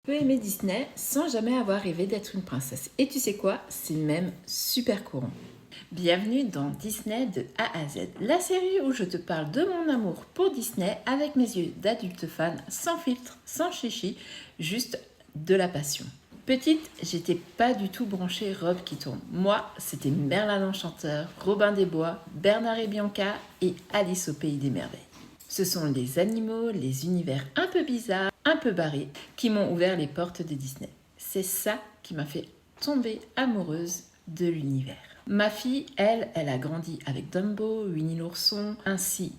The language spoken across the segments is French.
Peux aimer Disney sans jamais avoir rêvé d'être une princesse. Et tu sais quoi? C'est même super courant. Bienvenue dans Disney de A à Z, la série où je te parle de mon amour pour Disney avec mes yeux d'adulte fan, sans filtre, sans chichi, juste de la passion. Petite, j'étais pas du tout branchée robe qui tourne. Moi, c'était Merlin l'Enchanteur, Robin des Bois, Bernard et Bianca et Alice au Pays des Merveilles. Ce sont les animaux, les univers un peu bizarres, un peu barrés, qui m'ont ouvert les portes de Disney. C'est ça qui m'a fait tomber amoureuse de l'univers. Ma fille, elle a grandi avec Dumbo, Winnie l'ourson, ainsi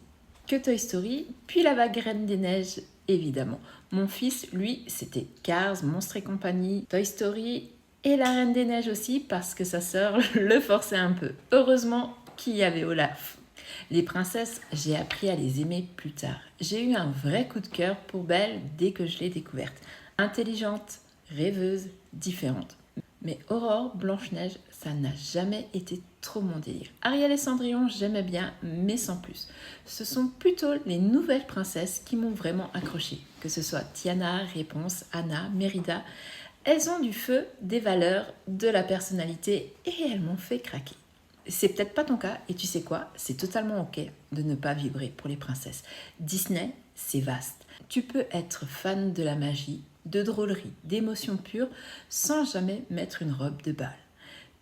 que Toy Story, puis la vague Reine des Neiges, évidemment. Mon fils, lui, c'était Cars, Monstres et compagnie, Toy Story et la Reine des Neiges aussi, parce que sa sœur le forçait un peu. Heureusement qu'il y avait Olaf. Les princesses, j'ai appris à les aimer plus tard. J'ai eu un vrai coup de cœur pour Belle dès que je l'ai découverte. Intelligente, rêveuse, différente. Mais Aurore, Blanche-Neige, ça n'a jamais été trop mon délire. Ariel et Cendrillon, j'aimais bien, mais sans plus. Ce sont plutôt les nouvelles princesses qui m'ont vraiment accroché. Que ce soit Tiana, Réponse, Anna, Mérida, elles ont du feu, des valeurs, de la personnalité et elles m'ont fait craquer. C'est peut-être pas ton cas, et tu sais quoi, c'est totalement ok de ne pas vibrer pour les princesses. Disney, c'est vaste. Tu peux être fan de la magie, de drôlerie, d'émotions pures, sans jamais mettre une robe de bal.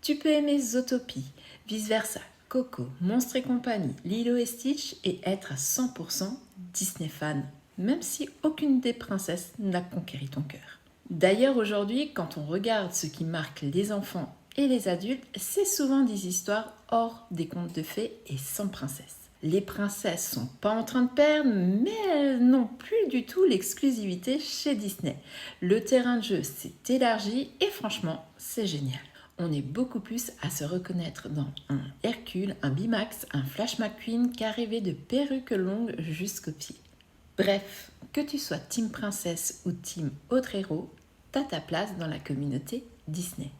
Tu peux aimer Zootopie, vice-versa, Coco, Monstres et compagnie, Lilo et Stitch, et être à 100% Disney fan, même si aucune des princesses n'a conquéri ton cœur. D'ailleurs, aujourd'hui, quand on regarde ce qui marque les enfants et les adultes, c'est souvent des histoires hors des contes de fées et sans princesse. Les princesses sont pas en train de perdre, mais elles n'ont plus du tout l'exclusivité chez Disney. Le terrain de jeu s'est élargi et franchement, c'est génial. On est beaucoup plus à se reconnaître dans un Hercule, un Bimax, un Flash McQueen qu'à rêver de perruques longues jusqu'aux pieds. Bref, que tu sois team princesse ou team autre héros, t'as ta place dans la communauté Disney.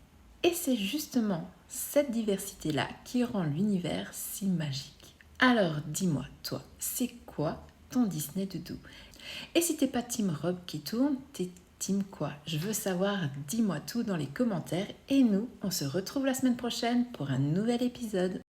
Et c'est justement cette diversité-là qui rend l'univers si magique. Alors dis-moi, toi, c'est quoi ton Disney doudou? Et si t'es pas team robe qui tourne, t'es team quoi? Je veux savoir, dis-moi tout dans les commentaires et nous, on se retrouve la semaine prochaine pour un nouvel épisode.